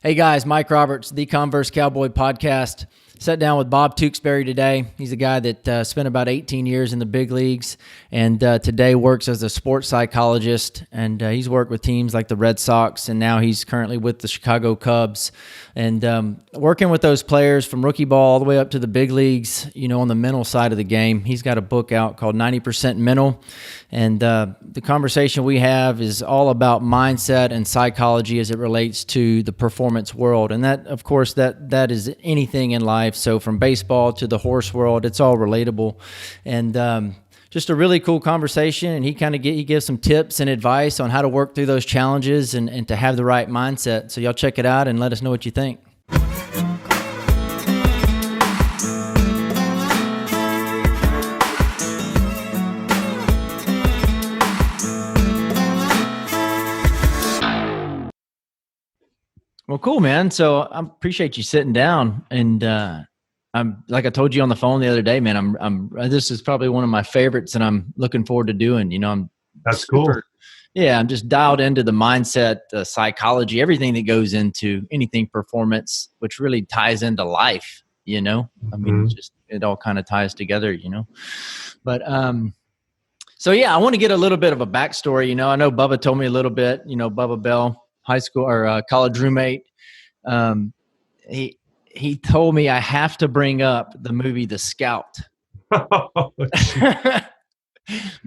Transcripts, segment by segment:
Hey guys, Mike Roberts, the Converse Cowboy podcast. Sat down with Bob Tewksbury today. He's a guy that spent about 18 years in the big leagues and today works as a sports psychologist. And he's worked with teams like the Red Sox, and now he's currently with the Chicago Cubs. And working with those players from rookie ball all the way up to the big leagues, on the mental side of the game. He's got a book out called 90% Mental. And the conversation we have is all about mindset and psychology as it relates to the performance world. And that, of course, that is anything in life. So from baseball to the horse world, it's all relatable. And just a really cool conversation. And he gives some tips and advice on how to work through those challenges and to have the right mindset. So y'all check it out and let us know what you think. Well, cool, man. So I appreciate you sitting down, and I'm like I told you on the phone the other day, man. This is probably one of my favorites, and I'm looking forward to doing. That's cool. Yeah, I'm just dialed into the mindset, the psychology, everything that goes into anything performance, which really ties into life. I mean, it all kind of ties together. But so yeah, I want to get a little bit of a backstory. I know Bubba told me a little bit. Bubba Bell, high school or college roommate. He told me I have to bring up the movie The Scout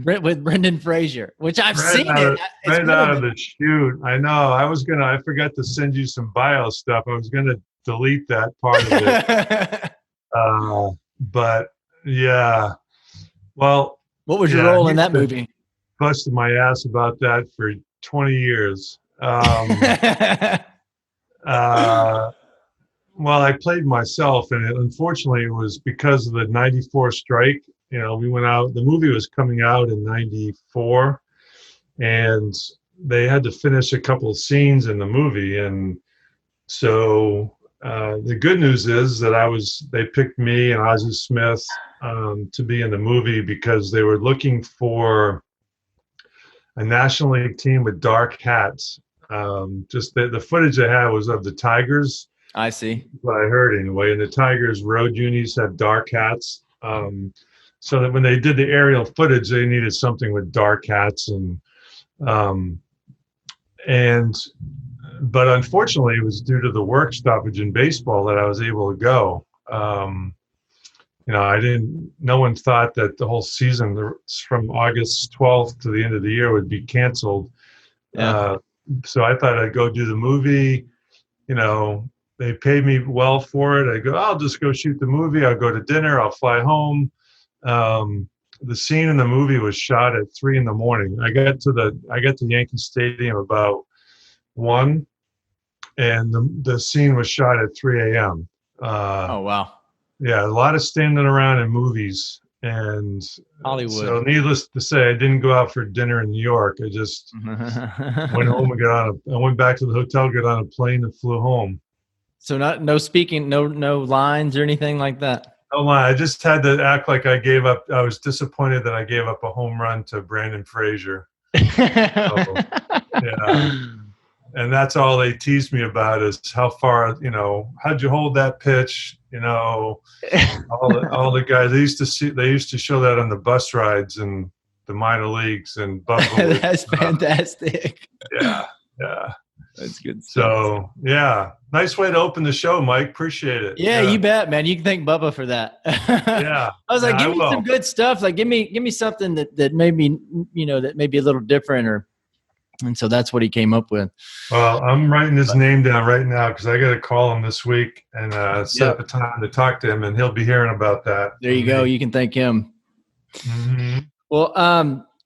with Brendan Fraser, which I've seen it. Right out of the chute. I know. I forgot to send you some bio stuff. I was going to delete that part of it. But yeah. Well, what was your role in that movie? Busted my ass about that for 20 years. Well, I played myself, and unfortunately it was because of the 94 strike. We went out, the movie was coming out in 94, and they had to finish a couple of scenes in the movie. And so the good news is that they picked me and Ozzie Smith to be in the movie because they were looking for a National League team with dark hats. Just the footage I had was of the Tigers. I see. What I heard anyway. And the Tigers road unis had dark hats. So that when they did the aerial footage, they needed something with dark hats. But unfortunately it was due to the work stoppage in baseball that I was able to go. No one thought that the whole season from August 12th to the end of the year would be canceled. Yeah. So I thought I'd go do the movie. They paid me well for it. I go, I'll just go shoot the movie. I'll go to dinner. I'll fly home. The scene in the movie was shot at 3 a.m. I got to Yankee Stadium about 1, and the scene was shot at 3 a.m. Oh wow. Yeah, a lot of standing around in movies. And Hollywood. So needless to say, I didn't go out for dinner in New York. I just went home and I went back to the hotel, got on a plane and flew home. So no speaking, no lines or anything like that? No lie. I just had to act like I gave up. I was disappointed that I gave up a home run to Brendan Fraser. Yeah. And that's all they teased me about is how far, how'd you hold that pitch? All the guys, they used to show that on the bus rides in the minor leagues and Buffalo. That's fantastic. Yeah. That's good stuff. So, yeah. Nice way to open the show, Mike. Appreciate it. Yeah, you bet, man. You can thank Bubba for that. Yeah. I was like, give me some good stuff. Like, give me something that maybe, that may be a little different and so that's what he came up with. Well, I'm writing his name down right now because I got to call him this week and set up a time to talk to him, and he'll be hearing about that. There you go. You can thank him. Mm-hmm. Well,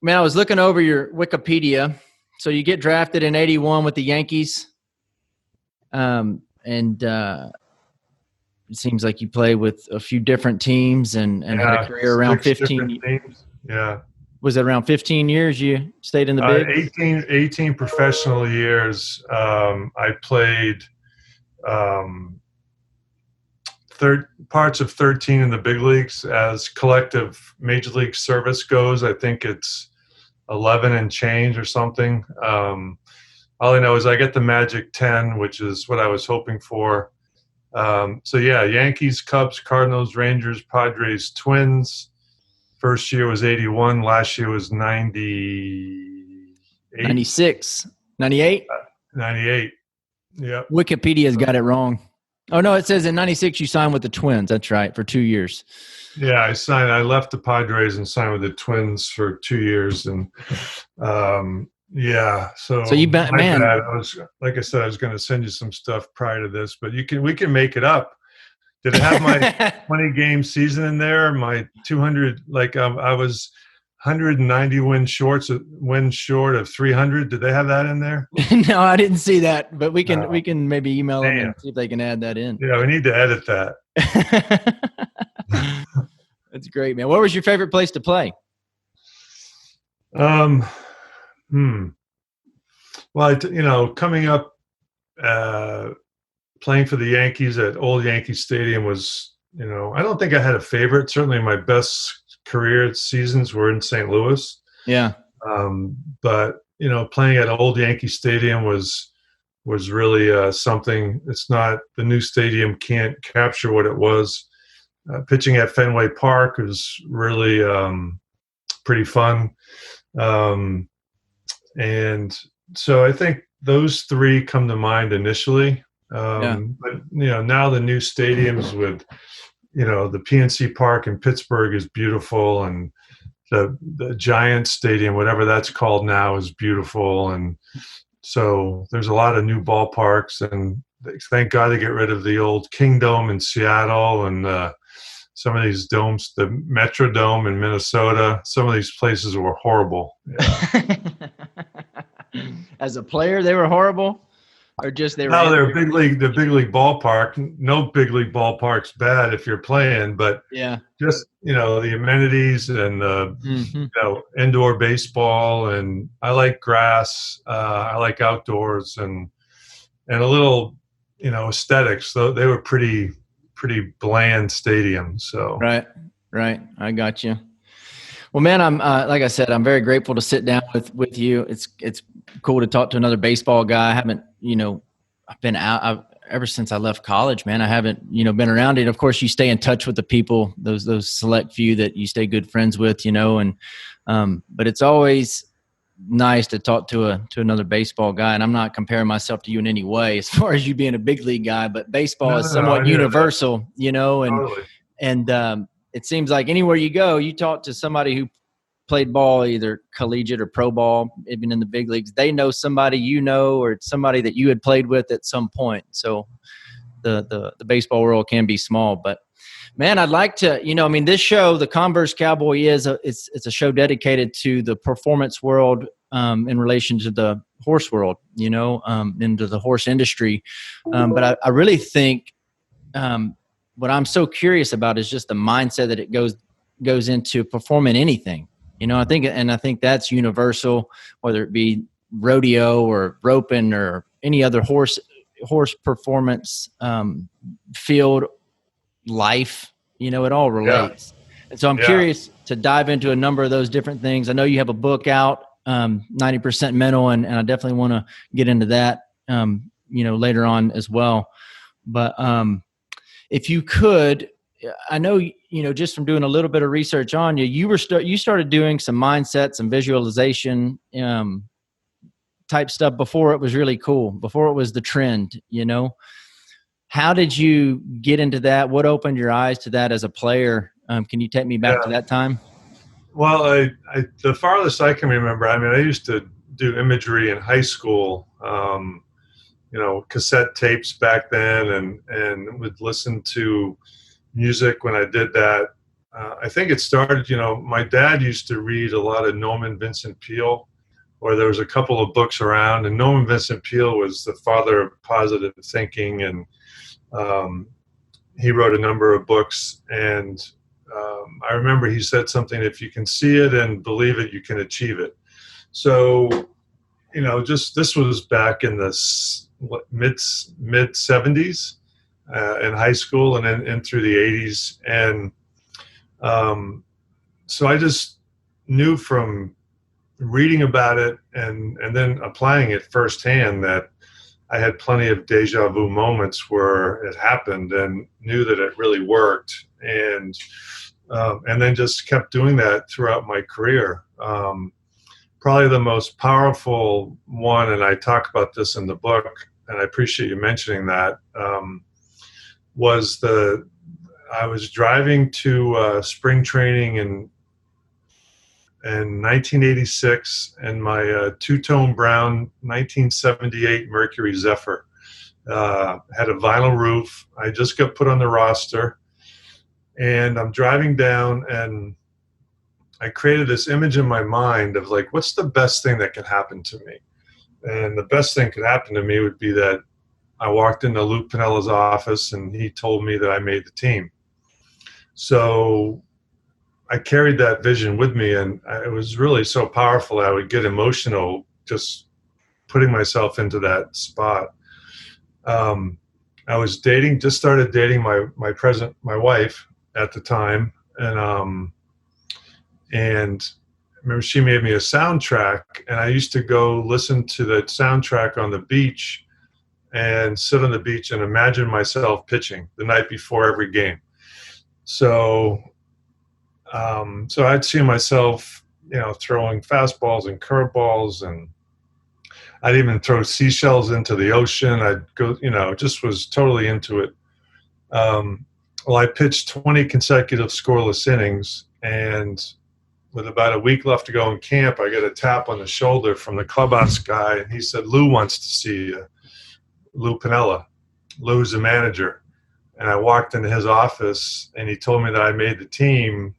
man, I was looking over your Wikipedia. So you get drafted in 81 with the Yankees. And it seems like you play with a few different teams and had a career around 15 teams. Yeah. Was it around 15 years you stayed in the big? 18 professional years. I played parts of 13 in the big leagues. As collective major league service goes, I think it's 11 and change or something. all I know is I get the Magic 10, which is what I was hoping for. So yeah, Yankees, Cubs, Cardinals, Rangers, Padres, Twins. First year was 81. Last year was 98. 96, 98. 98. Yep. Wikipedia's got it wrong. Oh no, it says in 96 you signed with the Twins. That's right, for 2 years. Yeah, I left the Padres and signed with the Twins for 2 years, and yeah. So you bet, man. bad. I was, like I said, I was going to send you some stuff prior to this, but we can make it up. Did it have my 20-game season in there? My 200, I was 190 wins short of 300. Did they have that in there? No, I didn't see that, but we can maybe email them and see if they can add that in. Yeah, we need to edit that. That's great, man. Where was your favorite place to play? Well, coming up, playing for the Yankees at Old Yankee Stadium was, I don't think I had a favorite. Certainly my best career seasons were in St. Louis. Yeah. But, playing at Old Yankee Stadium was really something. It's not, the new stadium can't capture what it was. Pitching at Fenway Park was really pretty fun. And so I think those three come to mind initially. But now the new stadiums with, the PNC Park in Pittsburgh is beautiful, and the Giants Stadium, whatever that's called now, is beautiful. And so there's a lot of new ballparks, and thank God they get rid of the old Kingdome in Seattle and some of these domes, the Metrodome in Minnesota. Some of these places were horrible. Yeah. As a player, they were horrible, or just they were? No, they're big league. The big league ballpark. No big league ballpark's bad if you're playing, but just the amenities and indoor baseball, and I like grass. I like outdoors and a little aesthetics. So they were pretty bland stadium. So right. I got you. Well, man, I'm like I said, I'm very grateful to sit down with you. It's cool to talk to another baseball guy. I haven't, I've been out ever since I left college, man. I haven't, been around it. Of course, you stay in touch with the people, those select few that you stay good friends with, and but it's always nice to talk to another baseball guy. And I'm not comparing myself to you in any way as far as you being a big league guy, but baseball is somewhat universal, and totally. and it seems like anywhere you go, you talk to somebody who played ball, either collegiate or pro ball, even in the big leagues, they know somebody or it's somebody that you had played with at some point. So the baseball world can be small, but man, I'd like to, this show, the Converse Cowboy it's a show dedicated to the performance world in relation to the horse world, into the horse industry. But I really think what I'm so curious about is just the mindset that it goes into performing anything. I think that's universal, whether it be rodeo or roping or any other horse performance field, life, it all relates. Yeah. And so I'm curious to dive into a number of those different things. I know you have a book out, 90% Mental, and I definitely want to get into that, later on as well. But if you could, I know, just from doing a little bit of research on you, you started doing some mindset, some visualization type stuff before it was really cool, before it was the trend, How did you get into that? What opened your eyes to that as a player? Can you take me back to that time? Well, the farthest I can remember, I used to do imagery in high school, cassette tapes back then, and would listen to music when I did that. I think it started, my dad used to read a lot of Norman Vincent Peale, or there was a couple of books around, and Norman Vincent Peale was the father of positive thinking, and he wrote a number of books, and I remember he said something, if you can see it and believe it, you can achieve it. So, this was back in the mid 70s in high school, and then through the 80s. And so I just knew from reading about it and then applying it firsthand, that I had plenty of deja vu moments where it happened and knew that it really worked, and then just kept doing that throughout my career. Probably the most powerful one, and I talk about this in the book, and I appreciate you mentioning that, I was driving to spring training in 1986, and my two-tone brown 1978 Mercury Zephyr had a vinyl roof. I just got put on the roster, and I'm driving down, and I created this image in my mind of like, what's the best thing that could happen to me? And the best thing could happen to me would be that I walked into Lou Pinella's office and he told me that I made the team. So I carried that vision with me, and it was really so powerful. I would get emotional just putting myself into that spot. I was just started dating my wife at the time, and I remember she made me a soundtrack, and I used to go listen to the soundtrack on the beach and sit on the beach and imagine myself pitching the night before every game. So I'd see myself, throwing fastballs and curveballs, and I'd even throw seashells into the ocean. I'd go, just was totally into it. Well, I pitched 20 consecutive scoreless innings, and with about a week left to go in camp, I get a tap on the shoulder from the clubhouse guy, and he said, "Lou wants to see you, Lou Pinella." Lou's the manager. And I walked into his office, and he told me that I made the team.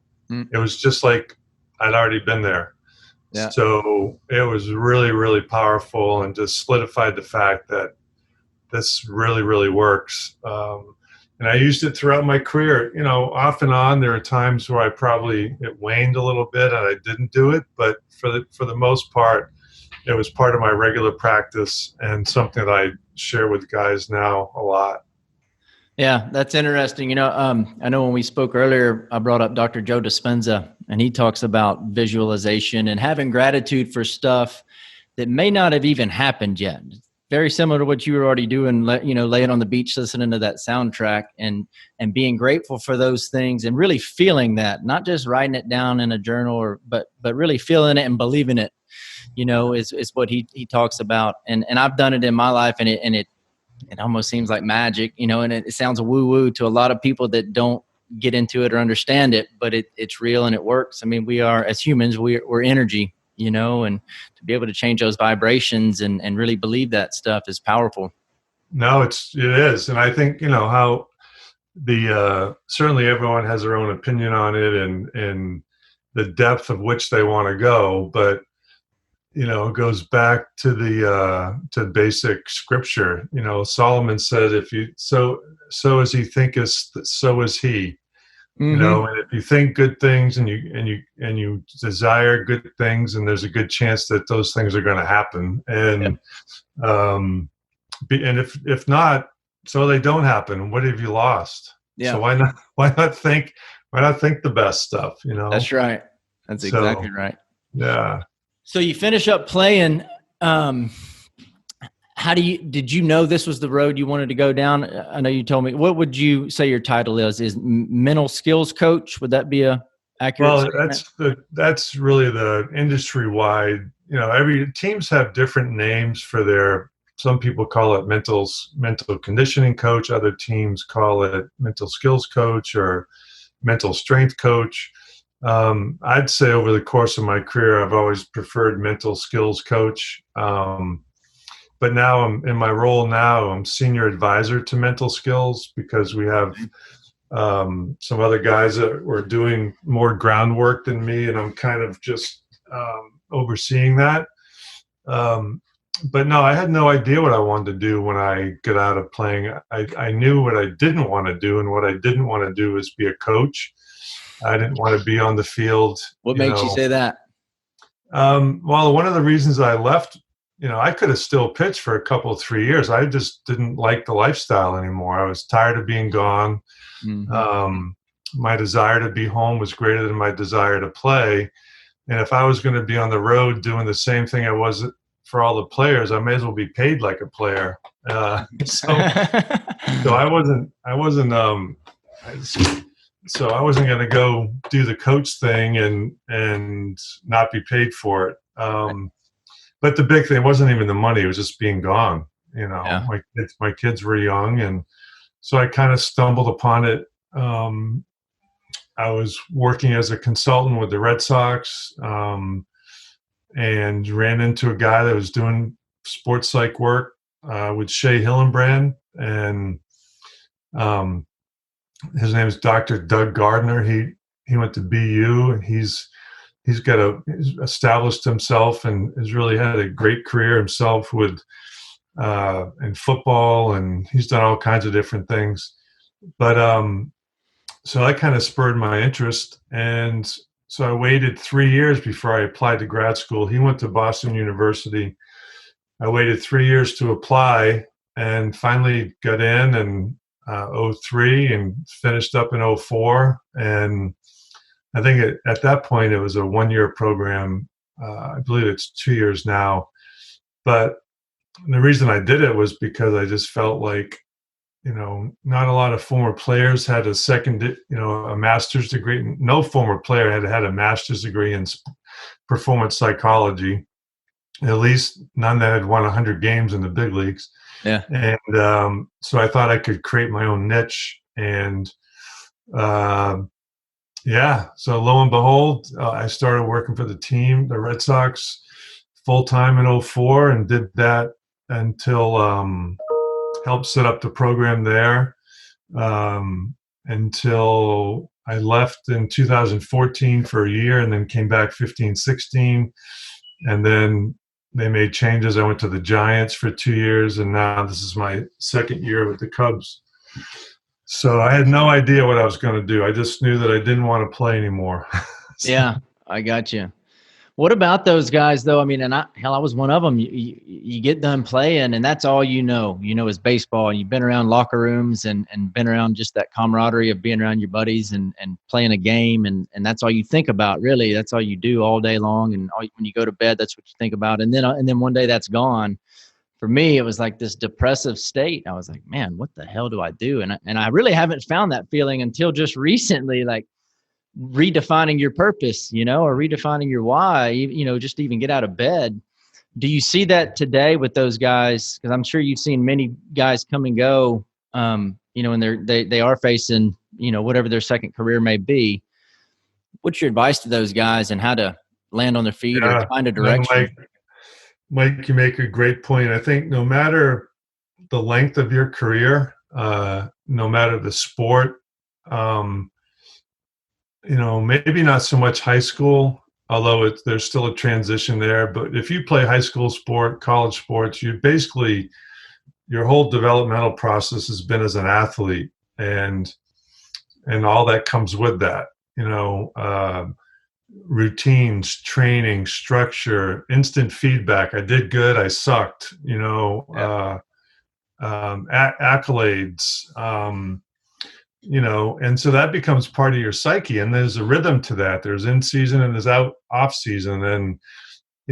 It was just like I'd already been there. Yeah. So it was really, really powerful, and just solidified the fact that this really, really works. And I used it throughout my career. Off and on, there are times where it waned a little bit and I didn't do it, but for the most part, it was part of my regular practice and something that I share with guys now a lot. Yeah, that's interesting. I know when we spoke earlier, I brought up Dr. Joe Dispenza, and he talks about visualization and having gratitude for stuff that may not have even happened yet. Very similar to what you were already doing, laying on the beach, listening to that soundtrack, and being grateful for those things, and really feeling that, not just writing it down in a journal, but really feeling it and believing it, is what he talks about. And I've done it in my life, and it almost seems like magic, and it sounds woo-woo to a lot of people that don't get into it or understand it, but it's real and it works. I mean, we are, as humans, we're energy, and to be able to change those vibrations and really believe that stuff is powerful. No, it is. And I think, how certainly everyone has their own opinion on it and the depth of which they want to go, but it goes back to to basic scripture. Solomon said, "If you so as he thinketh, so is he." Mm-hmm. And if you think good things and you desire good things, and there's a good chance that those things are going to happen. And and if not, so they don't happen. What have you lost? Yeah. So why not think the best stuff? That's right. That's exactly right. Yeah. So you finish up playing. Did you know this was the road you wanted to go down? I know you told me. What would you say your title is? Is mental skills coach? Would that be a accurate statement? That's really the industry wide. Every teams have different names for their. Some people call it mental conditioning coach. Other teams call it mental skills coach or mental strength coach. I'd say over the course of my career, I've always preferred mental skills coach. But now in my role now, I'm senior advisor to mental skills, because we have some other guys that were doing more groundwork than me, and I'm kind of just overseeing that. But no, I had no idea what I wanted to do when I got out of playing. I knew what I didn't want to do, and what I didn't want to do was be a coach. I didn't want to be on the field. What makes you say that? Well, one of the reasons I left, I could have still pitched for 3 years. I just didn't like the lifestyle anymore. I was tired of being gone. Mm-hmm. My desire to be home was greater than my desire to play. And if I was going to be on the road doing the same thing I was for all the players, I may as well be paid like a player. So I wasn't going to go do the coach thing and not be paid for it. But the big thing wasn't even the money; it was just being gone. Yeah. My kids were young, and so I kind of stumbled upon it. I was working as a consultant with the Red Sox, and ran into a guy that was doing sports psych work with Shea Hillenbrand, and his name is Dr. Doug Gardner. He went to BU, and he's established himself and has really had a great career himself with in football, and he's done all kinds of different things. But so that kind of spurred my interest, and so I waited 3 years before I applied to grad school. He went to Boston University. I waited 3 years to apply, and finally got in in 03 and finished up in 04. And I think at that point it was a 1-year program. I believe it's 2 years now. But the reason I did it was because I just felt like, not a lot of former players had a master's degree. No former player had a master's degree in performance psychology, at least none that had won 100 games in the big leagues. Yeah. And so I thought I could create my own niche. And so lo and behold, I started working for the team, the Red Sox, full-time in 04, and did that until helped set up the program there until I left in 2014 for a year, and then came back 15-16, and then they made changes. I went to the Giants for 2 years, and now this is my second year with the Cubs. So I had no idea what I was going to do. I just knew that I didn't want to play anymore. Yeah, I got you. What about those guys, though? I mean, and I was one of them. You get done playing, and that's all is baseball. And you've been around locker rooms and been around just that camaraderie of being around your buddies and playing a game, and that's all you think about, really. That's all you do all day long, and when you go to bed, that's what you think about. And then one day that's gone. For me, it was like this depressive state. I was like, man, what the hell do I do? And I really haven't found that feeling until just recently, like redefining your purpose, or redefining your why, just to even get out of bed. Do you see that today with those guys? Because I'm sure you've seen many guys come and go, and they are facing, whatever their second career may be. What's your advice to those guys and how to land on their feet or find a direction? Mike, you make a great point. I think no matter the length of your career, no matter the sport, maybe not so much high school, although there's still a transition there. But if you play high school sport, college sports, you basically, your whole developmental process has been as an athlete, and all that comes with that. Routines, training, structure, instant feedback. I did good, I sucked. Accolades. And so that becomes part of your psyche, and there's a rhythm to that. There's in season and there's off season. And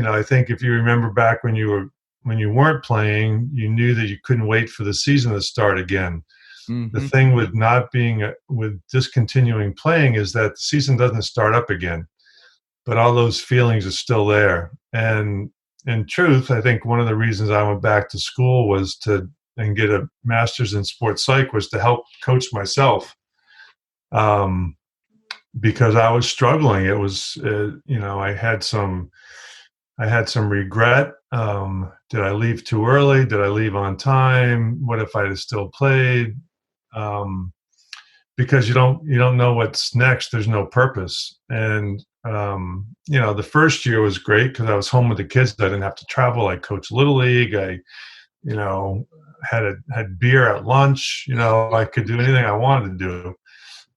I think if you remember back when you weren't playing, you knew that you couldn't wait for the season to start again. Mm-hmm. The thing with with discontinuing playing is that the season doesn't start up again, but all those feelings are still there. And in truth, I think one of the reasons I went back to school was and get a master's in sports psych was to help coach myself, because I was struggling. It was, I had some regret. Did I leave too early? Did I leave on time? What if I had still played? Because you don't know what's next. There's no purpose. And, the first year was great because I was home with the kids. I didn't have to travel. I coached Little League. I, had beer at lunch. I could do anything I wanted to do.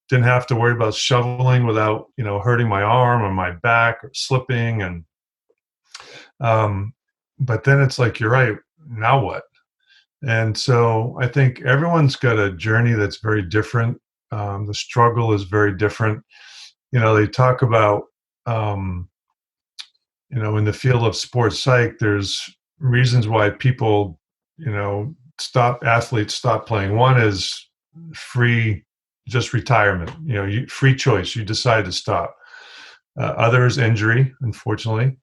Didn't have to worry about shoveling without, hurting my arm or my back or slipping. And, but then it's like, you're right. Now what? And so I think everyone's got a journey that's very different. The struggle is very different. They talk about, in the field of sports psych, there's reasons why people, athletes stop playing. One is free, just retirement, free choice. You decide to stop. Other is injury, unfortunately.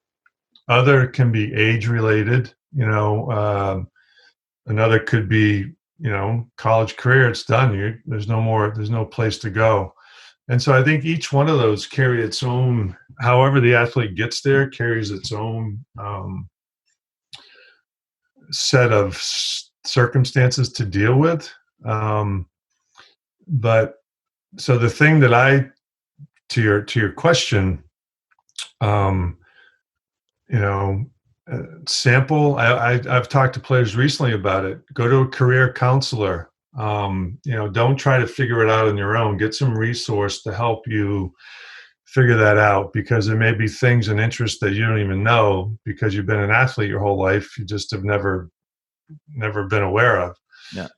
Other can be age related, another could be, college career, it's done. There's no place to go. And so I think each one of those carry its own, however the athlete gets there, carries its own set of circumstances to deal with. But so the thing that to your question, sample. I've talked to players recently about it. Go to a career counselor. Don't try to figure it out on your own. Get some resource to help you figure that out, because there may be things and interests that you don't even know because you've been an athlete your whole life. You just have never been aware of. Yeah.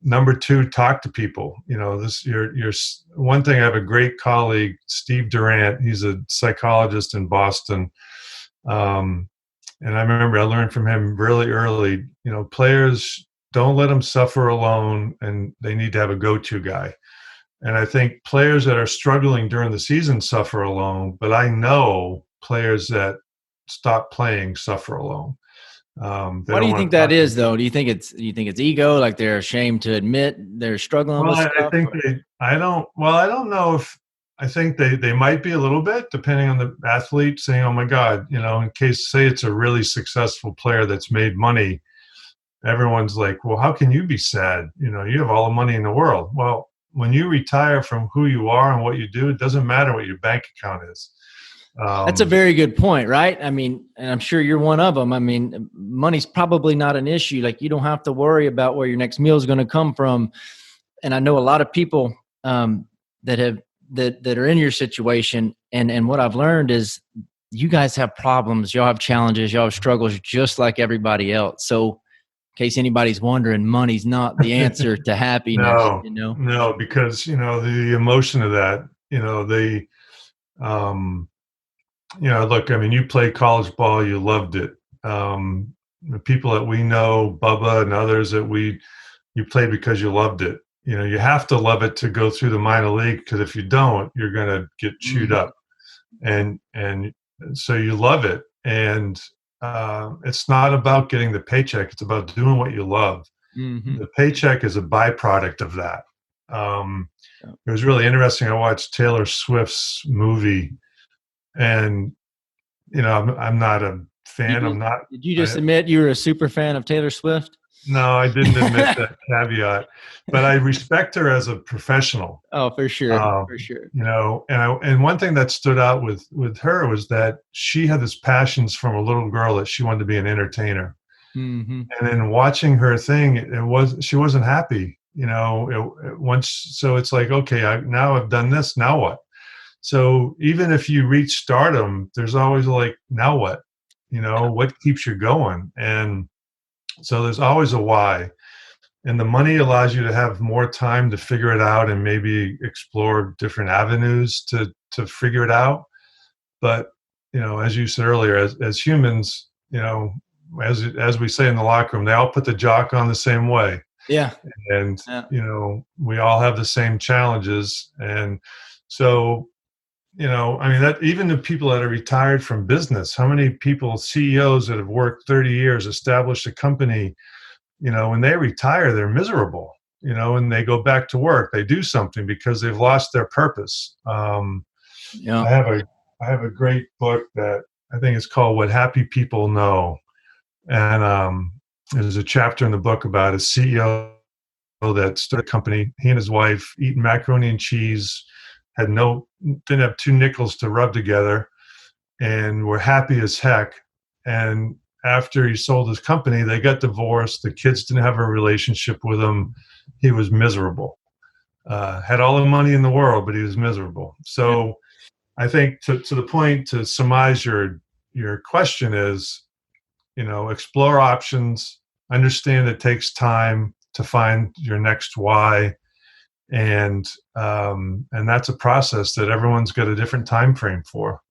Number two, talk to people. You're one thing. I have a great colleague, Steve Durant. He's a psychologist in Boston. And I remember I learned from him really early, players, don't let them suffer alone, and they need to have a go-to guy. And I think players that are struggling during the season suffer alone, but I know players that stop playing suffer alone. Why do you think that is, though? Do you think it's ego, like they're ashamed to admit they're struggling with stuff? I don't know if I think they might be a little bit, depending on the athlete, saying, oh my God, in case, say it's a really successful player that's made money, everyone's like, well, how can you be sad? You have all the money in the world. Well, when you retire from who you are and what you do, it doesn't matter what your bank account is. That's a very good point, right? I mean, and I'm sure you're one of them. I mean, money's probably not an issue. Like, you don't have to worry about where your next meal is going to come from. And I know a lot of people that are in your situation. And what I've learned is you guys have problems. Y'all have challenges. Y'all have struggles just like everybody else. So in case anybody's wondering, money's not the answer to happiness. No, because, the emotion of that, look, I mean, you played college ball, you loved it. The people that we know, Bubba and others that you played because you loved it. You have to love it to go through the minor league, because if you don't, you're going to get chewed up. And so you love it. And it's not about getting the paycheck. It's about doing what you love. Mm-hmm. The paycheck is a byproduct of that. It was really interesting. I watched Taylor Swift's movie, and I'm not a fan. Did you just admit you were a super fan of Taylor Swift? No, I didn't admit that caveat, but I respect her as a professional. Oh, for sure, for sure. And one thing that stood out with her was that she had this passions from a little girl that she wanted to be an entertainer. Mm-hmm. And then watching her thing, she wasn't happy. So it's like, okay, now I've done this. Now what? So even if you reach stardom, there's always like, now what? What keeps you going? And so there's always a why. And the money allows you to have more time to figure it out and maybe explore different avenues to figure it out. But, as you said earlier, as humans, as we say in the locker room, they all put the jock on the same way. Yeah. And, we all have the same challenges. And so, that even the people that are retired from business, how many people, CEOs that have worked 30 years, established a company, when they retire, they're miserable, and they go back to work, they do something because they've lost their purpose. I have a great book that I think is called What Happy People Know. And there's a chapter in the book about a CEO that started a company, he and his wife eating macaroni and cheese, didn't have 2 nickels to rub together, and were happy as heck. And after he sold his company, they got divorced. The kids didn't have a relationship with him. He was miserable. Had all the money in the world, but he was miserable. So I think to the point, to surmise your question is, explore options, understand it takes time to find your next why. And that's a process that everyone's got a different time frame for.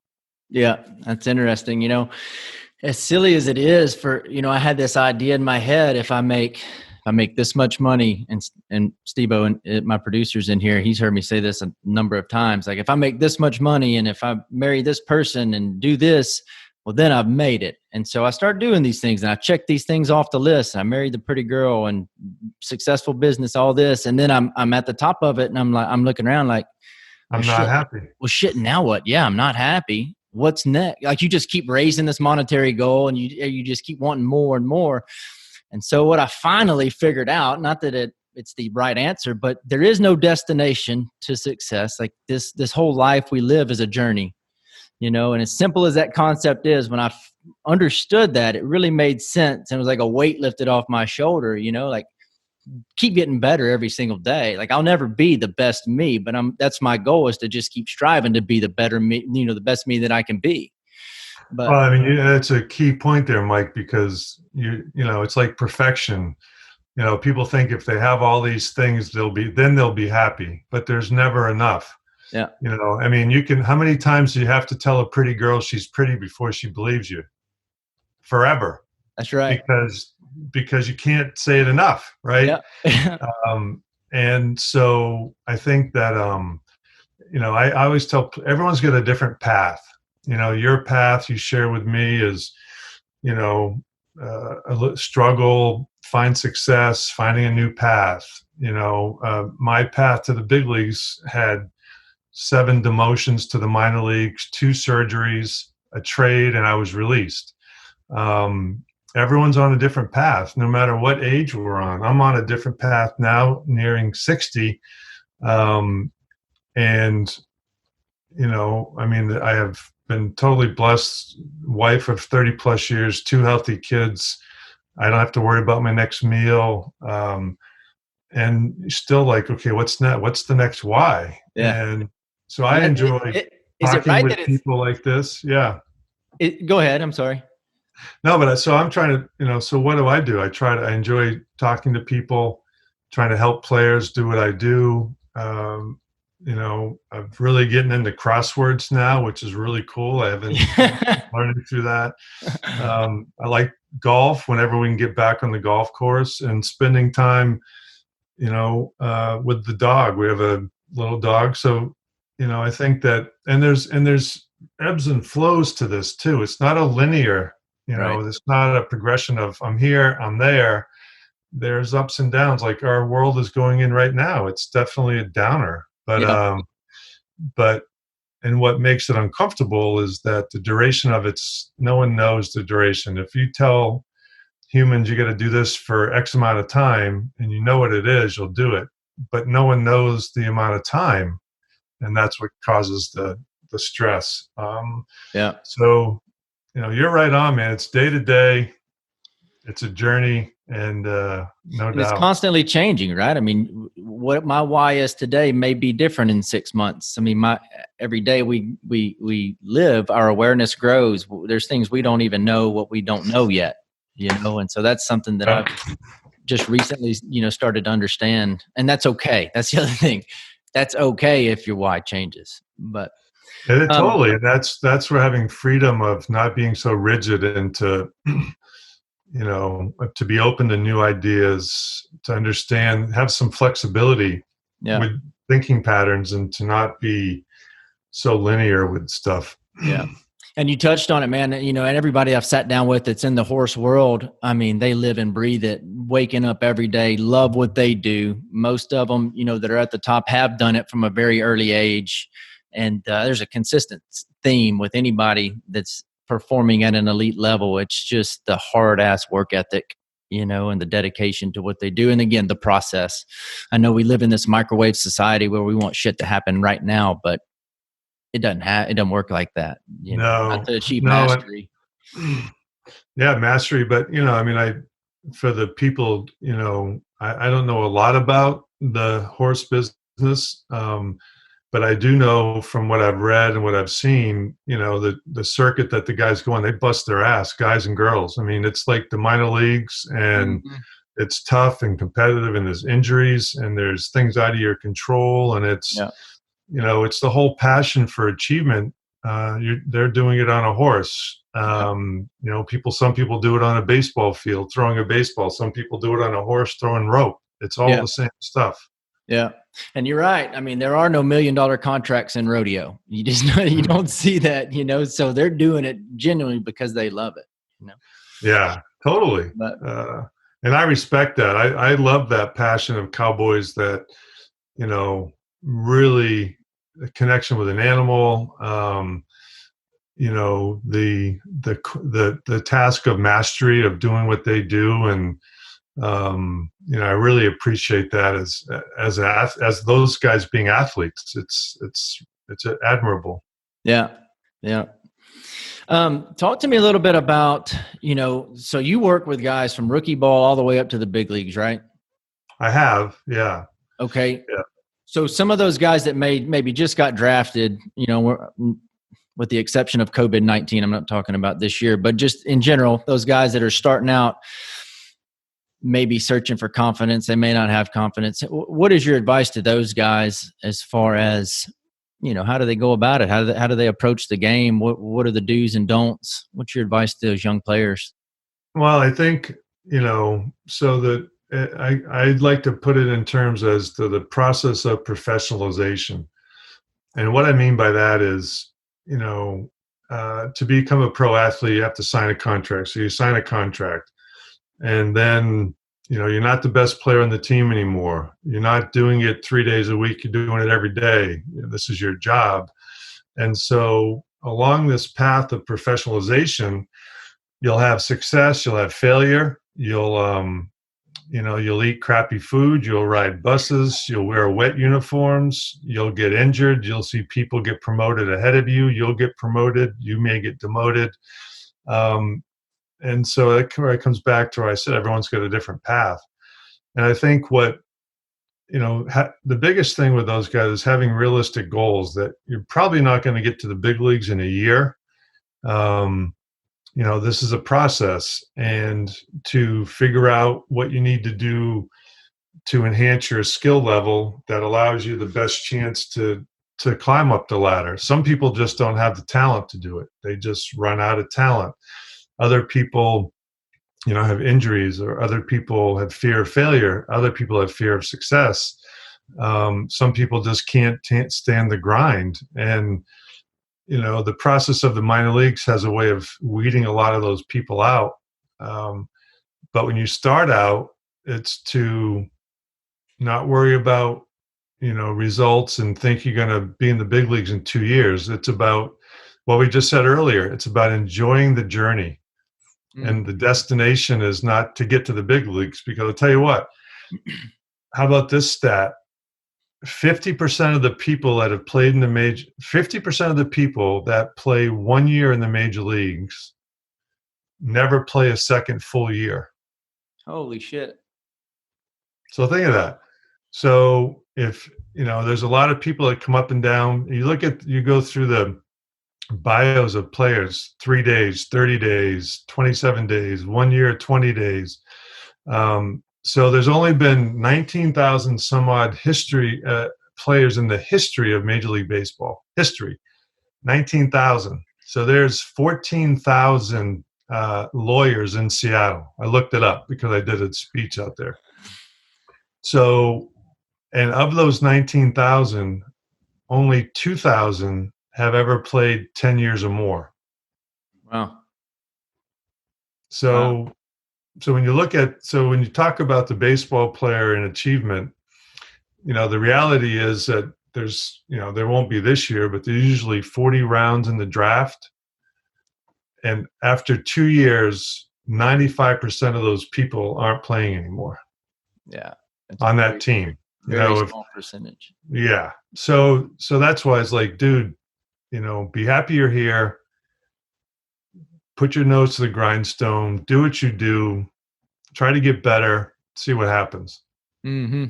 Yeah, that's interesting. As silly as it is I had this idea in my head. If I make this much money, and Steve-O, and my producer's in here, he's heard me say this a number of times. Like, if I make this much money and if I marry this person and do this, well, then I've made it. And so I start doing these things and I check these things off the list. And I married the pretty girl and successful business, all this. And then I'm at the top of it, and I'm looking around like, well, I'm not shit. happy. Well, shit. Now what? Yeah, I'm not happy. What's next? Like, you just keep raising this monetary goal, and you just keep wanting more and more. And so what I finally figured out, not that it's the right answer, but there is no destination to success. Like, this whole life we live is a journey, and as simple as that concept is, when I understood that, it really made sense. And it was like a weight lifted off my shoulder, like, keep getting better every single day. Like, I'll never be the best me, but that's my goal, is to just keep striving to be the better me, the best me that I can be. But Well, I mean, that's a key point there, Mike, because it's like perfection. People think if they have all these things, they'll be happy, but there's never enough. yeah, I mean, how many times do you have to tell a pretty girl she's pretty before she believes you? Forever. that's right. Because you can't say it enough, right? Yeah. And so I think that, I always tell everyone's got a different path. Your path you share with me is, struggle, find success, finding a new path. My path to the big leagues had 7 demotions to the minor leagues, 2 surgeries, a trade, and I was released. Everyone's on a different path, no matter what age we're on. I'm on a different path now, nearing 60. And, I mean, I have been totally blessed, wife of 30 plus years, 2 healthy kids. I don't have to worry about my next meal. And still like, okay, what's next? What's the next why? Yeah. And so I enjoy talking with people like this. Yeah. Go ahead. I'm sorry. No, but so I'm trying to, so what do? I enjoy talking to people, trying to help players do what I do. I'm really getting into crosswords now, which is really cool. I haven't learned through that. I like golf whenever we can get back on the golf course, and spending time, with the dog. We have a little dog. So, I think that, and there's ebbs and flows to this too. It's not a linear, Right. It's not a progression of I'm here, I'm there. There's ups and downs. Like our world is going in right now. It's definitely a downer, Yeah. but and what makes it uncomfortable is that the duration of no one knows the duration. If you tell humans you got to do this for X amount of time and you know what it is, you'll do it. But no one knows the amount of time, and that's what causes the stress. Yeah. So, you're right on, man. It's day to day. It's a journey, and no doubt. It's constantly changing, right? I mean, what my why is today may be different in 6 months. I mean, every day we live, our awareness grows. There's things we don't even know what we don't know yet, and so that's something that I've just recently, started to understand, and that's okay. That's the other thing. That's okay if your why changes, but totally. And that's where having freedom of not being so rigid, and to to be open to new ideas, to understand, have some flexibility with thinking patterns, and to not be so linear with stuff. Yeah. And you touched on it, man. And everybody I've sat down with that's in the horse world, I mean, they live and breathe it, waking up every day, love what they do. Most of them, that are at the top have done it from a very early age. And there's a consistent theme with anybody that's performing at an elite level. It's just the hard ass work ethic, and the dedication to what they do. And again, the process. I know we live in this microwave society where we want shit to happen right now, but it doesn't work like that. Not to achieve mastery. Yeah, mastery. But for the people, I don't know a lot about the horse business. But I do know from what I've read and what I've seen, the circuit that the guys go on, they bust their ass, guys and girls. I mean, it's like the minor leagues, and it's tough and competitive, and there's injuries, and there's things out of your control, and it's, it's the whole passion for achievement they're doing it on a horse. Some people do it on a baseball field, throwing a baseball. Some people do it on a horse, throwing rope. It's all Yeah. the same stuff. Yeah. And you're right. I mean, there are no $1 million contracts in rodeo. You just you don't see that, so they're doing it genuinely because they love it, Yeah, totally. But And I respect that. I love that passion of cowboys that, really a connection with an animal, the task of mastery of doing what they do. And, I really appreciate that as those guys being athletes. It's admirable. yeah. Yeah. Talk to me a little bit about, so you work with guys from rookie ball all the way up to the big leagues, right? I have. Yeah. Okay. Yeah. So some of those guys that maybe just got drafted, with the exception of COVID-19, I'm not talking about this year, but just in general, those guys that are starting out, maybe searching for confidence, they may not have confidence. What is your advice to those guys as far as, how do they go about it? How do they approach the game? What are the do's and don'ts? What's your advice to those young players? Well, I think, so that I'd like to put it in terms as to the process of professionalization. And what I mean by that is, to become a pro athlete, you have to sign a contract. So you sign a contract, and then, you're not the best player on the team anymore. You're not doing it 3 days a week. You're doing it every day. This is your job. And so along this path of professionalization, you'll have success, you'll have failure, you'll eat crappy food, you'll ride buses, you'll wear wet uniforms, you'll get injured, you'll see people get promoted ahead of you, you'll get promoted, you may get demoted. And so it comes back to where I said everyone's got a different path. And I think what, the biggest thing with those guys is having realistic goals that you're probably not going to get to the big leagues in a year. This is a process, and to figure out what you need to do to enhance your skill level that allows you the best chance to climb up the ladder. Some people just don't have the talent to do it. They just run out of talent. Other people, have injuries, or other people have fear of failure. Other people have fear of success. Some people just can't stand the grind. And, the process of the minor leagues has a way of weeding a lot of those people out. But when you start out, it's to not worry about, results and think you're going to be in the big leagues in 2 years. It's about what we just said earlier. It's about enjoying the journey. And the destination is not to get to the big leagues, because I'll tell you what, how about this stat? 50% of the people that have played in the 50% of the people that play 1 year in the major leagues never play a second full year. Holy shit. So think of that. So if, there's a lot of people that come up and down, you go through the bios of players, 3 days, 30 days, 27 days, 1 year, 20 days. So there's only been 19,000 some odd players in the history of Major League Baseball. History, 19,000. So there's 14,000 lawyers in Seattle. I looked it up because I did a speech out there. So, and of those 19,000, only 2,000 have ever played 10 years or more. Wow. So when you talk about the baseball player and achievement, the reality is that there won't be this year, but there's usually 40 rounds in the draft. And after 2 years, 95% of those people aren't playing anymore. Yeah. On that team. Very small percentage. Yeah. So that's why it's like, dude, be happy you're here. Put your nose to the grindstone. Do what you do. Try to get better. See what happens. Mm-hmm.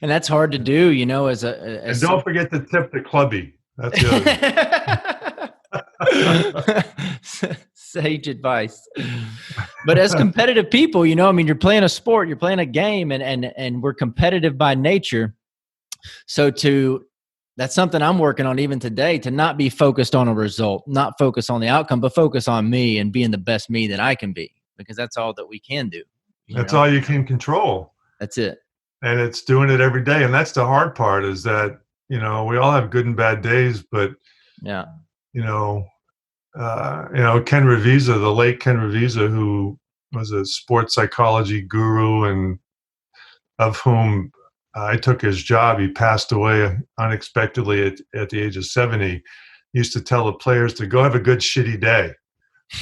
And that's hard to do, and don't forget to tip the clubby. That's the other. Sage advice. But as competitive people, you're playing a sport, you're playing a game, and we're competitive by nature. So to That's something I'm working on even today, to not be focused on a result, not focus on the outcome, but focus on me and being the best me that I can be, because that's all that we can do. That's all you can control. That's it. And it's doing it every day. And that's the hard part, is that, we all have good and bad days, but, Yeah. Ken Revisa, the late Ken Revisa, who was a sports psychology guru and of whom I took his job. He passed away unexpectedly at the age of 70. He used to tell the players to go have a good shitty day.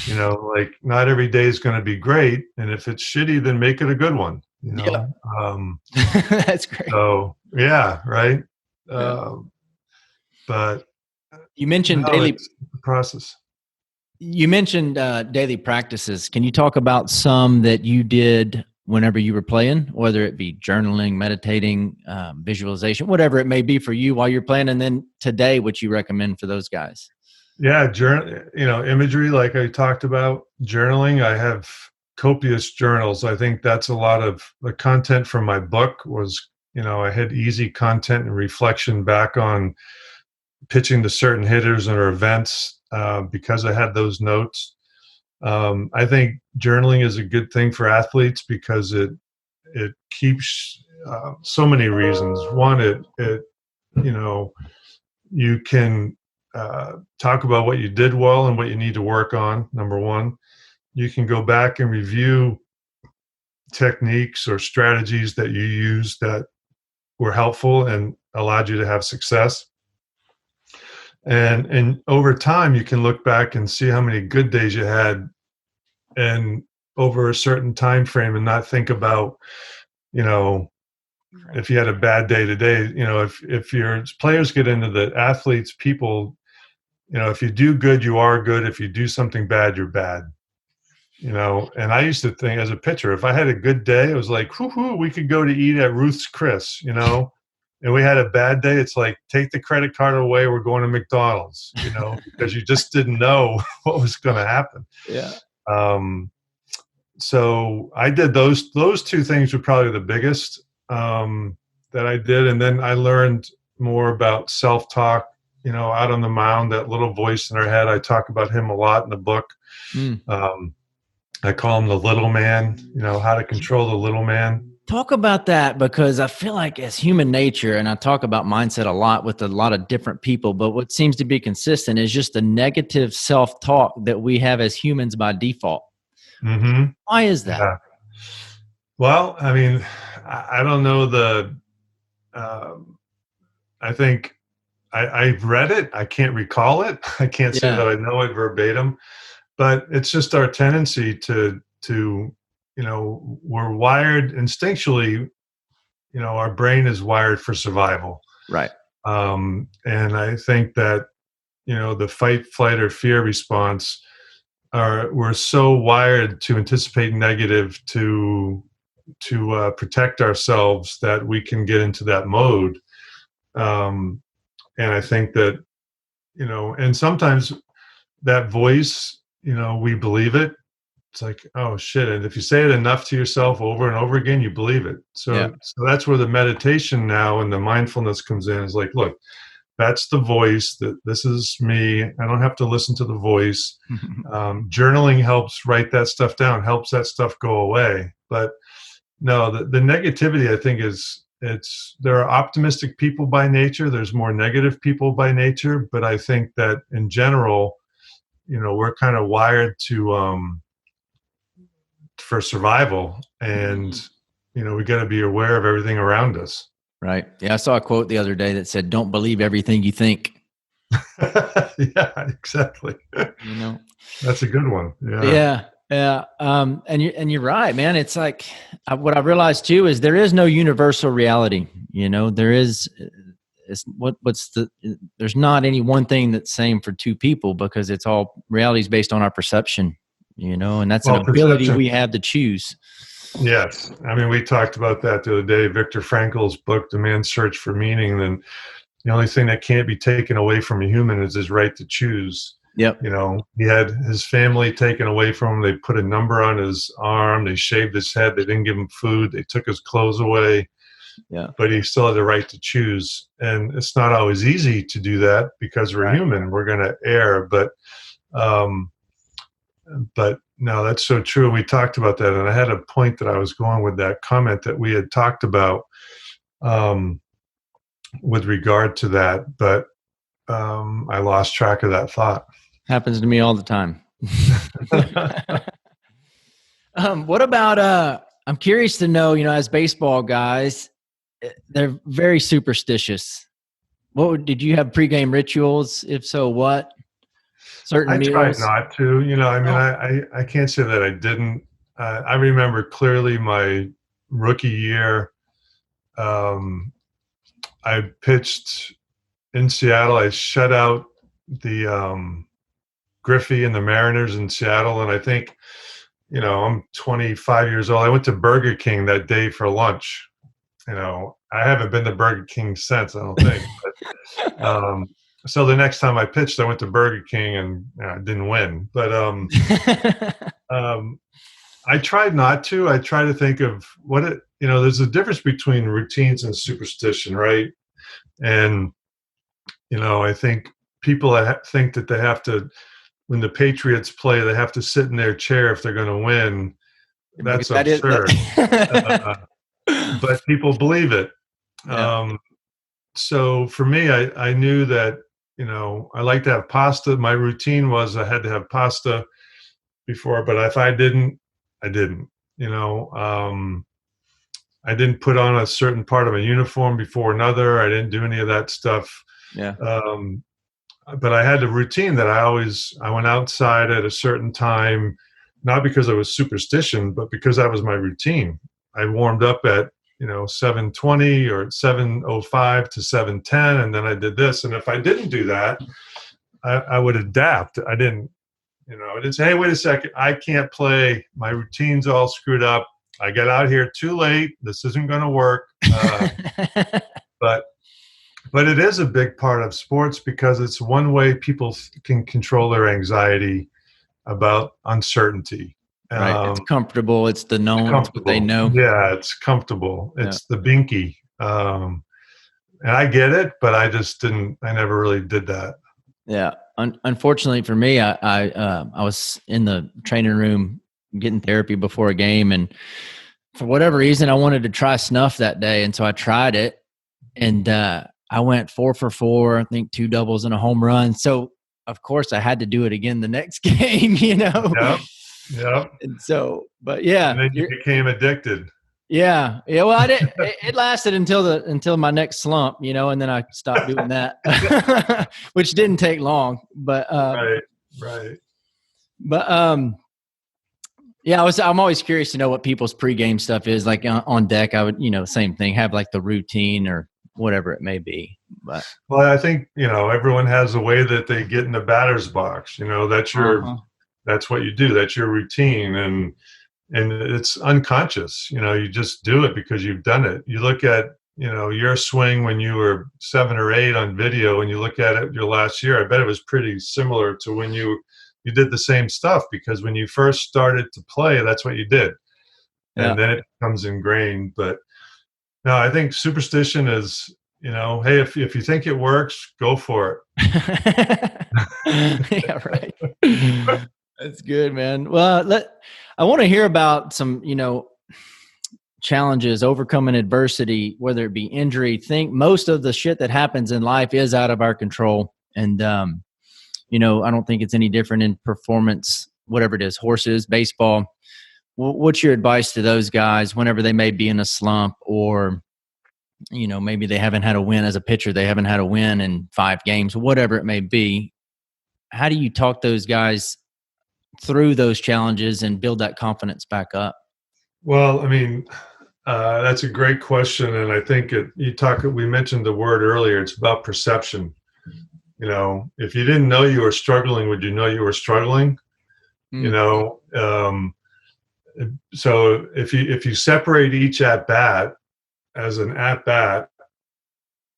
Like, not every day is going to be great. And if it's shitty, then make it a good one. Yeah. That's great. So, yeah, right. Yeah. But you mentioned daily process. You mentioned daily practices. Can you talk about some that you did whenever you were playing, whether it be journaling, meditating, visualization, whatever it may be for you while you're playing, and then today, what you recommend for those guys? Yeah, imagery, like I talked about, journaling. I have copious journals. I think that's a lot of the content from my book was, I had easy content and reflection back on pitching to certain hitters or events because I had those notes. I think journaling is a good thing for athletes because it keeps so many reasons. One, it you can talk about what you did well and what you need to work on. Number one, you can go back and review techniques or strategies that you used that were helpful and allowed you to have success. And over time, you can look back and see how many good days you had, and over a certain time frame, and not think about, if you had a bad day today. If your players get into the athletes, people, if you do good, you are good. If you do something bad, you're bad. And I used to think, as a pitcher, if I had a good day, it was like, whoo, we could go to eat at Ruth's Chris, and we had a bad day, it's like, take the credit card away, we're going to McDonald's, because you just didn't know what was going to happen. Yeah. So I did those two things were probably the biggest that I did. And then I learned more about self-talk, out on the mound, that little voice in our head. I talk about him a lot in the book. I call him the little man, how to control the little man. Talk about that, because I feel like it's human nature, and I talk about mindset a lot with a lot of different people, but what seems to be consistent is just the negative self-talk that we have as humans by default. Mm-hmm. Why is that? Yeah. Well, I mean, I don't know I think I've read it. I can't recall it. I can't say that I know it verbatim, but it's just our tendency to we're wired instinctually, our brain is wired for survival. Right. And I think that, the fight, flight, or fear response we're so wired to anticipate negative to protect ourselves that we can get into that mode. And I think that, and sometimes that voice, we believe it. It's like, oh shit. And if you say it enough to yourself over and over again, you believe it. So that's where the meditation now and the mindfulness comes in. Is like, look, that's the voice. That this is me. I don't have to listen to the voice. Journaling helps write that stuff down, helps that stuff go away. But no, the negativity, I think, there are optimistic people by nature. There's more negative people by nature. But I think that in general, we're kind of wired for survival, and we got to be aware of everything around us. Right. Yeah, I saw a quote the other day that said, "Don't believe everything you think." Yeah, exactly. That's a good one. Yeah. And you're right, man. It's like what I realized too is there is no universal reality. There is. There's not any one thing that's same for two people, because it's all reality is based on our perception. And that's an ability we have to choose. Yes. I mean, we talked about that the other day. Viktor Frankl's book, The Man's Search for Meaning. Then the only thing that can't be taken away from a human is his right to choose. Yep. He had his family taken away from him. They put a number on his arm. They shaved his head. They didn't give him food. They took his clothes away. Yeah. but he still had the right to choose. And it's not always easy to do that because we're human. We're going to err, but no, that's so true. We talked about that, and I had a point that I was going with that comment that we had talked about with regard to that, but I lost track of that thought. Happens to me all the time. What about I'm curious to know, as baseball guys, they're very superstitious. Did you have pregame rituals? If so, what? Certain I tried meals? not to, I can't say that I didn't. I remember clearly my rookie year. I pitched in Seattle. I shut out the Griffey and the Mariners in Seattle, and I think, I'm 25 years old. I went to Burger King that day for lunch. I haven't been to Burger King since, I don't think. But, so the next time I pitched, I went to Burger King and I didn't win. But I tried not to. I try to think of there's a difference between routines and superstition, right? And, I think people think that they have to, when the Patriots play, they have to sit in their chair if they're going to win. That's absurd. But people believe it. Yeah. So for me, I knew that, I like to have pasta. My routine was I had to have pasta before, but if I didn't, I didn't. I didn't put on a certain part of a uniform before another. I didn't do any of that stuff. Yeah. But I had a routine that I went outside at a certain time, not because it was superstition, but because that was my routine. I warmed up at 7:20 or 7:05 to 7:10, and then I did this. And if I didn't do that, I would adapt. I didn't say, hey, wait a second, I can't play. My routine's all screwed up. I get out here too late. This isn't going to work. But it is a big part of sports because it's one way people can control their anxiety about uncertainty. Right. It's comfortable. It's the known. It's what they know. Yeah, it's comfortable. It's the binky. And I get it, but I never really did that. Yeah. Unfortunately for me, I was in the training room getting therapy before a game, and for whatever reason, I wanted to try snuff that day. And so I tried it, and I went 4 for 4, I think 2 doubles and a home run. So of course I had to do it again the next game, Yep. And so, but yeah. And then you became addicted. Yeah. Yeah. Well, I didn't, it lasted until my next slump, and then I stopped doing that, which didn't take long, but, right. But, yeah, I'm always curious to know what people's pregame stuff is. Like on deck, I would, same thing, have like the routine or whatever it may be. But well, I think, everyone has a way that they get in the batter's box, that's what you do. That's your routine. And it's unconscious, you just do it because you've done it. You look at, your swing when you were 7 or 8 on video, and you look at it your last year, I bet it was pretty similar to when you did the same stuff, because when you first started to play, that's what you did. And then it becomes ingrained. But no, I think superstition is, hey, if you think it works, go for it. Yeah, right. That's good, man. Well, I want to hear about some, challenges, overcoming adversity, whether it be injury. Think most of the shit that happens in life is out of our control. And, I don't think it's any different in performance, whatever it is, horses, baseball. What's your advice to those guys whenever they may be in a slump, or, maybe they haven't had a win as a pitcher, they haven't had a win in 5 games, whatever it may be? How do you talk those guys through those challenges and build that confidence back up? Well, I mean, that's a great question. And I think we mentioned the word earlier, it's about perception. If you didn't know you were struggling, would you know you were struggling? So if you separate each at bat as an at bat,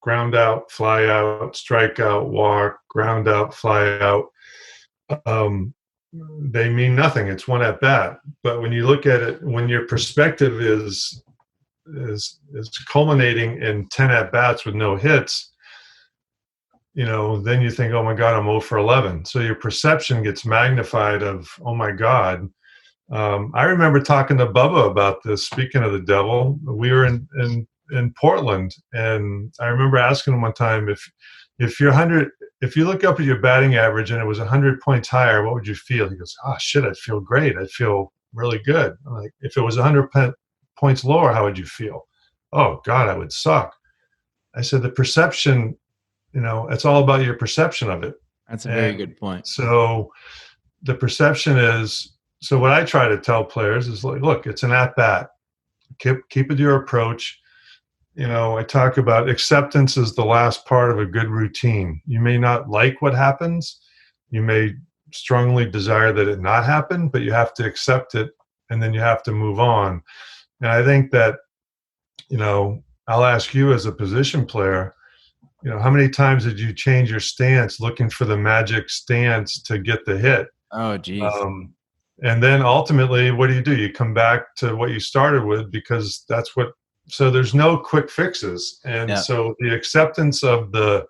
ground out, fly out, strike out, walk, ground out, fly out, they mean nothing. It's one at bat. But when you look at it, when your perspective is is culminating in 10 at bats with no hits, then you think, oh my God, I'm 0 for 11. So your perception gets magnified of, oh my God. I remember talking to Bubba about this. Speaking of the devil, we were in Portland, and I remember asking him one time, if you're 100, if you look up at your batting average and it was 100 points higher, what would you feel? He goes, oh shit, I'd feel great. I'd feel really good. I'm like, if it was 100 points lower, how would you feel? Oh God, I would suck. I said, the perception, it's all about your perception of it. That's a very good point. So the perception is, so what I try to tell players is like, look, it's an at bat. Keep it your approach. I talk about acceptance is the last part of a good routine. You may not like what happens. You may strongly desire that it not happen, but you have to accept it, and then you have to move on. And I think that, I'll ask you as a position player, how many times did you change your stance looking for the magic stance to get the hit? Oh, geez. And then ultimately, what do? You come back to what you started with, because that's what, so there's no quick fixes. And so the acceptance of the,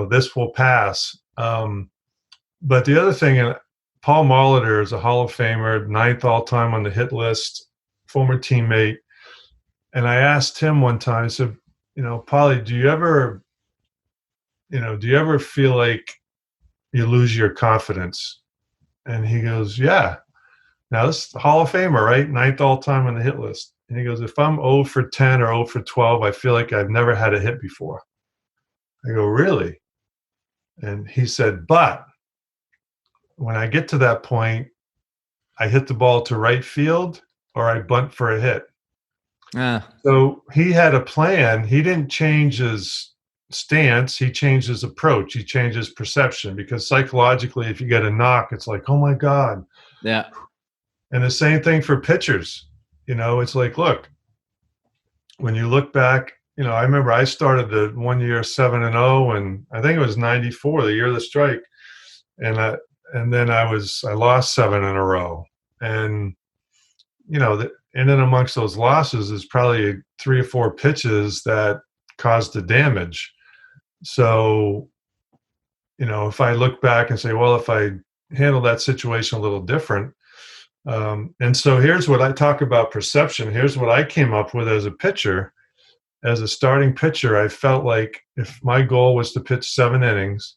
this will pass. But the other thing, and Paul Molitor is a Hall of Famer, 9th all time on the hit list, former teammate. And I asked him one time, I said, Paulie, do you ever feel like you lose your confidence? And he goes, yeah. Now this is the Hall of Famer, right? 9th all time on the hit list. And he goes, if I'm 0 for 10 or 0 for 12, I feel like I've never had a hit before. I go, really? And he said, but when I get to that point, I hit the ball to right field or I bunt for a hit. So he had a plan. He didn't change his stance. He changed his approach. He changed his perception, because psychologically, if you get a knock, it's like, oh my God. Yeah. And the same thing for pitchers. It's like, look, when you look back, I remember I started the 1 year 7-0, and I think it was 94, the year of the strike. And then I lost 7 in a row. And, in and amongst those losses is probably 3 or 4 pitches that caused the damage. So, if I look back and say, well, if I handle that situation a little different. And so here's what I talk about perception. Here's what I came up with as a pitcher. As a starting pitcher, I felt like if my goal was to pitch 7 innings,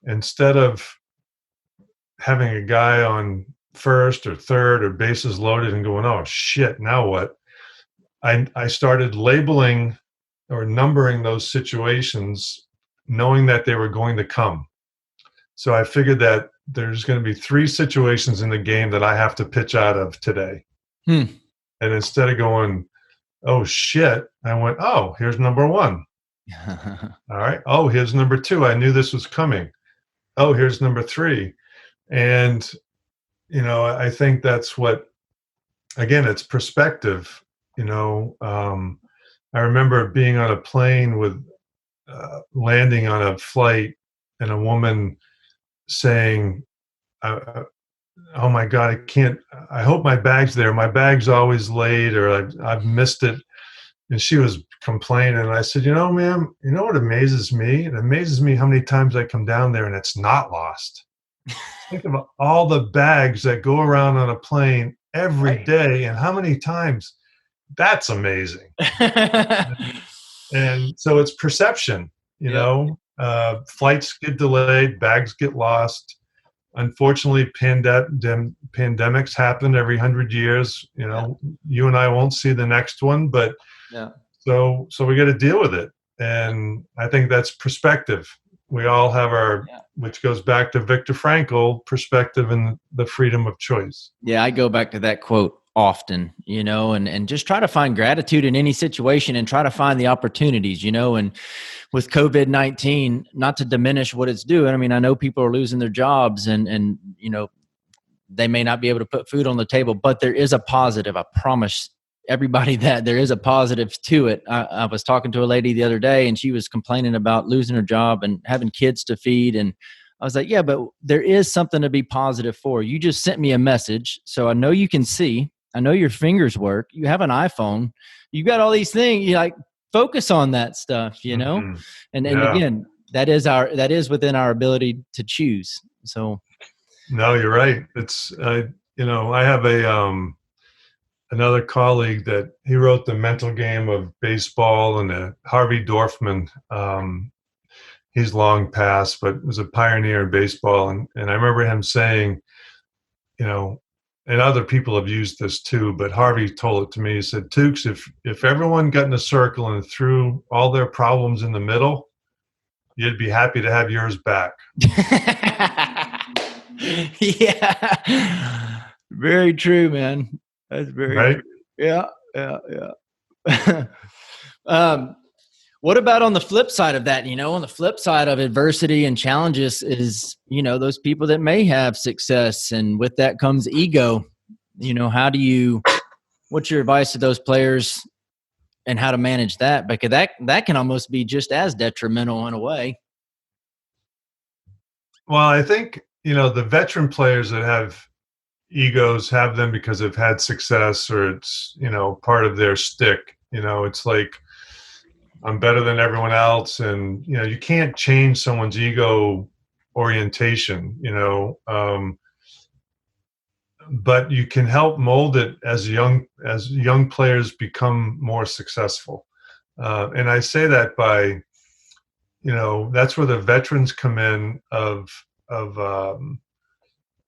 instead of having a guy on first or third or bases loaded and going, oh shit, now what? I started labeling or numbering those situations, knowing that they were going to come. So I figured that there's going to be 3 situations in the game that I have to pitch out of today. And instead of going, oh shit, I went, oh, here's number 1. All right. Oh, here's number 2. I knew this was coming. Oh, here's number 3. And, I think that's what, again, it's perspective. I remember being on a plane with landing on a flight, and a woman saying, oh my God, I hope my bag's there. My bag's always late, or I've missed it. And she was complaining. And I said, ma'am, what amazes me? It amazes me how many times I come down there and it's not lost. Think about all the bags that go around on a plane every day, and how many times. That's amazing. And so it's perception, flights get delayed, bags get lost. Unfortunately, pandemics happen every 100 years. You and I won't see the next one, but so we got to deal with it. And I think that's perspective. We all have which goes back to Viktor Frankl, perspective and the freedom of choice. Yeah, I go back to that quote often, and just try to find gratitude in any situation and try to find the opportunities, and with COVID-19, not to diminish what it's doing. I mean, I know people are losing their jobs and they may not be able to put food on the table, but there is a positive. I promise everybody that there is a positive to it. I was talking to a lady the other day, and she was complaining about losing her job and having kids to feed. And I was like, yeah, but there is something to be positive for. You just sent me a message, so I know you can see. I know your fingers work. You have an iPhone. You got all these things. You like focus on that stuff, you know? Hmm. And Yeah. again, that is within our ability to choose. So No, you're right. It's I have another colleague that he wrote The Mental Game of Baseball, and Harvey Dorfman. He's long passed, but was a pioneer in baseball. And I remember him saying, you know, and other people have used this too, but Harvey told it to me. He said, Tewks, if everyone got in a circle and threw all their problems in the middle, you'd be happy to have yours back. yeah. Very true, man. That's very Right? true. Yeah, yeah. What about on the flip side of that? On the flip side of adversity and challenges is, those people that may have success, and with that comes ego. What's your advice to those players and how to manage that? Because that can almost be just as detrimental in a way. Well, I think, the veteran players that have egos have them because they've had success, or it's, part of their stick. It's like, I'm better than everyone else. And, you can't change someone's ego orientation, but you can help mold it as young players become more successful. And I say that by, that's where the veterans come in of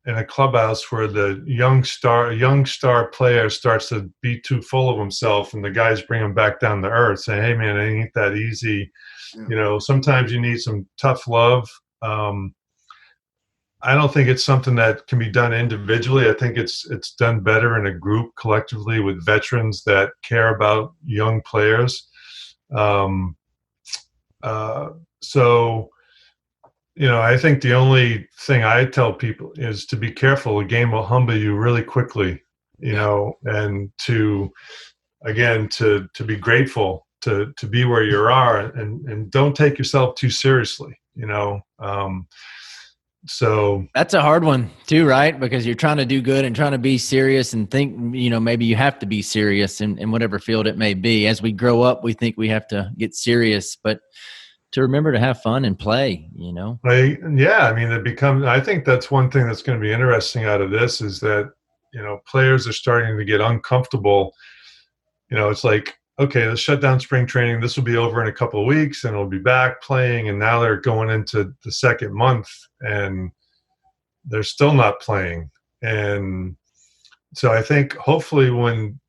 in a clubhouse, where the young star player starts to be too full of himself, and the guys bring him back down to earth, saying, "Hey, man, it ain't that easy." Yeah. Sometimes you need some tough love. I don't think it's something that can be done individually. I think it's done better in a group, collectively, with veterans that care about young players. Um, so I think the only thing I tell people is to be careful. The game will humble you really quickly, and to be grateful to be where you are, and don't take yourself too seriously, so That's a hard one too, right? Because you're trying to do good and trying to be serious and think, maybe you have to be serious in whatever field it may be. As we grow up, we think we have to get serious, but to remember to have fun and play, I think that's one thing that's going to be interesting out of this, is that, players are starting to get uncomfortable. It's like, okay, let's shut down spring training. This will be over in a couple of weeks and we'll be back playing. And now they're going into the second month and they're still not playing. And so I think hopefully when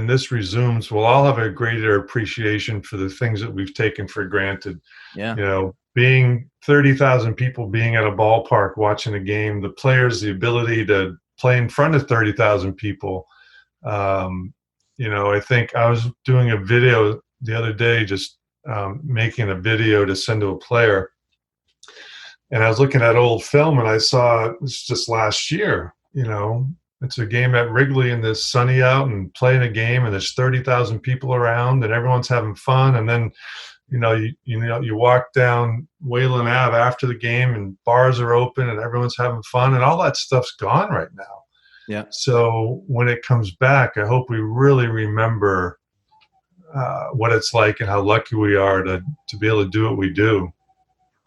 this resumes, we'll all have a greater appreciation for the things that we've taken for granted. Yeah. Being 30,000 people being at a ballpark watching a game, the players, the ability to play in front of 30,000 people. I think I was doing a video the other day, just making a video to send to a player. And I was looking at old film and I saw, it was just last year, it's a game at Wrigley and it's sunny out and playing a game and there's 30,000 people around and everyone's having fun. And then, you walk down Wayland Ave after the game and bars are open and everyone's having fun, and all that stuff's gone right now. Yeah. So when it comes back, I hope we really remember what it's like and how lucky we are to be able to do what we do.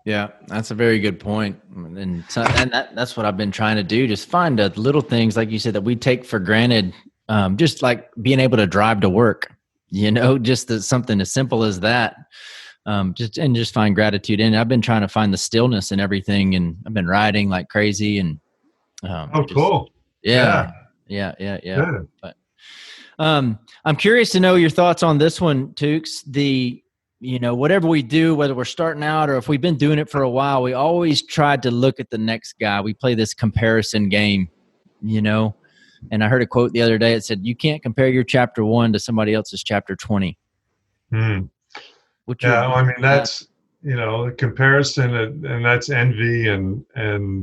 Yeah, that's a very good point. And that's what I've been trying to do. Just find the little things, like you said, that we take for granted. Just like being able to drive to work, just something as simple as that. Just find gratitude in it. I've been trying to find the stillness in everything, and I've been riding like crazy. And cool. Yeah. Good. But I'm curious to know your thoughts on this one, Tewks. Whatever we do, whether we're starting out or if we've been doing it for a while, we always try to look at the next guy. We play this comparison game, and I heard a quote the other day. It said, "You can't compare your chapter 1 to somebody else's chapter 20." That's, the comparison, and that's envy, and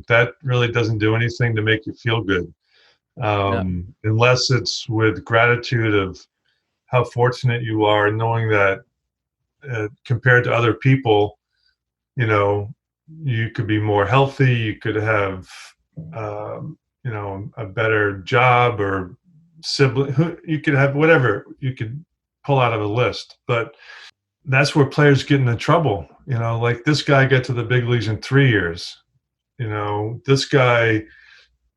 that really doesn't do anything to make you feel good. Unless it's with gratitude of how fortunate you are, knowing that compared to other people, you could be more healthy, you could have, a better job, or sibling, who you could have, whatever you could pull out of a list. But that's where players get into trouble. Like this guy got to the big leagues in 3 years. This guy,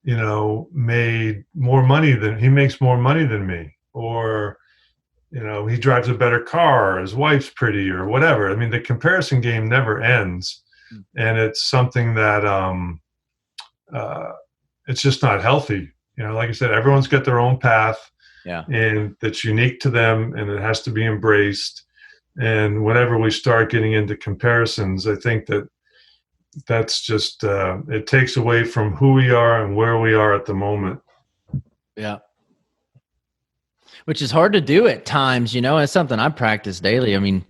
made more money than he makes more money than me, or he drives a better car, or his wife's pretty, or whatever. I mean, the comparison game never ends, and it's something that it's just not healthy. Like I said, everyone's got their own path, and that's unique to them, and it has to be embraced. And whenever we start getting into comparisons, I think that's just it takes away from who we are and where we are at the moment. Yeah. Which is hard to do at times, it's something I practice daily. I mean,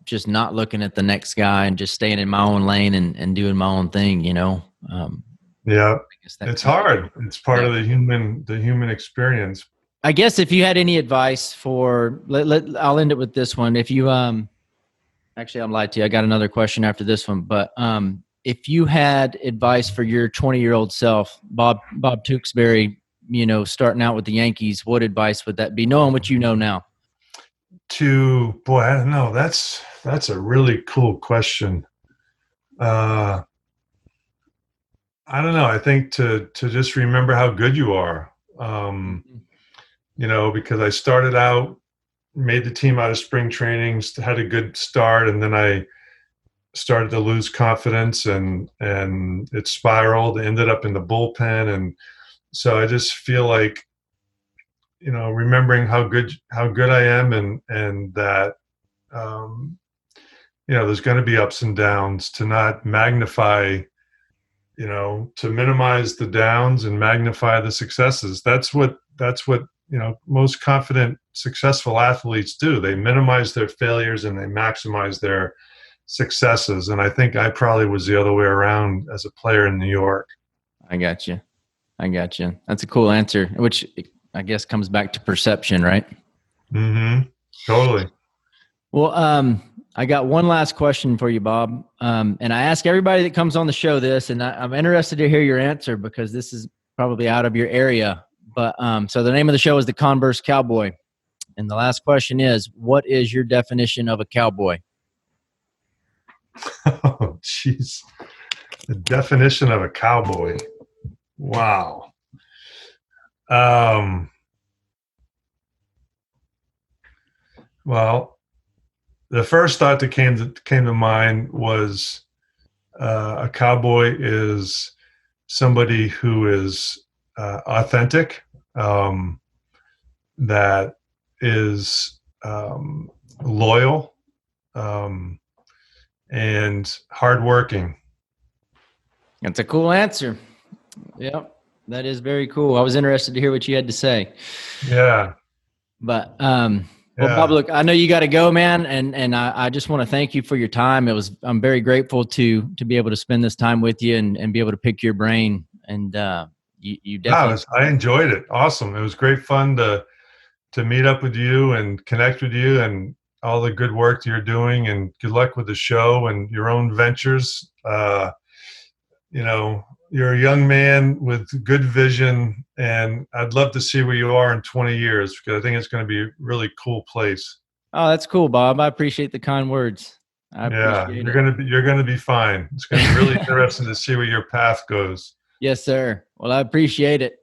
just not looking at the next guy and just staying in my own lane and doing my own thing, Yeah, it's hard. It's part of the human experience. I guess if you had any advice for, I'll end it with this one. If you, actually, I'm lied to you. I got another question after this one, but if you had advice for your 20-year-old self, Bob Tewksbury, starting out with the Yankees, what advice would that be, knowing what you know now? Boy, I don't know. That's a really cool question. I don't know. I think to just remember how good you are. Because I started out, made the team out of spring trainings, had a good start, and then I started to lose confidence, and it spiraled, ended up in the bullpen. And so I just feel like, remembering how good I am, and that, there's going to be ups and downs, to not magnify, to minimize the downs and magnify the successes. That's what most confident, successful athletes do. They minimize their failures and they maximize their successes. And I think I probably was the other way around as a player in New York. I got you. That's a cool answer, which I guess comes back to perception, right? Mm-hmm. Totally. Well, I got one last question for you, Bob. And I ask everybody that comes on the show this, and I'm interested to hear your answer because this is probably out of your area. But so the name of the show is The Converse Cowboy. And the last question is, what is your definition of a cowboy? Oh, jeez. The definition of a cowboy. Wow. Well, the first thought that came to mind was a cowboy is somebody who is authentic, that is loyal, and hardworking. That's a cool answer. Yep, that is very cool. I was interested to hear what you had to say. Yeah. But well, Bob, look, I know you got to go, man, and I just want to thank you for your time. I'm very grateful to be able to spend this time with you and be able to pick your brain. And you definitely. I enjoyed it. Awesome. It was great fun to meet up with you and connect with you, and all the good work you're doing, and good luck with the show and your own ventures. You're a young man with good vision, and I'd love to see where you are in 20 years, because I think it's going to be a really cool place. Oh, that's cool, Bob. I appreciate the kind words. You're going to be fine. It's going to be really interesting to see where your path goes. Yes, sir. Well, I appreciate it.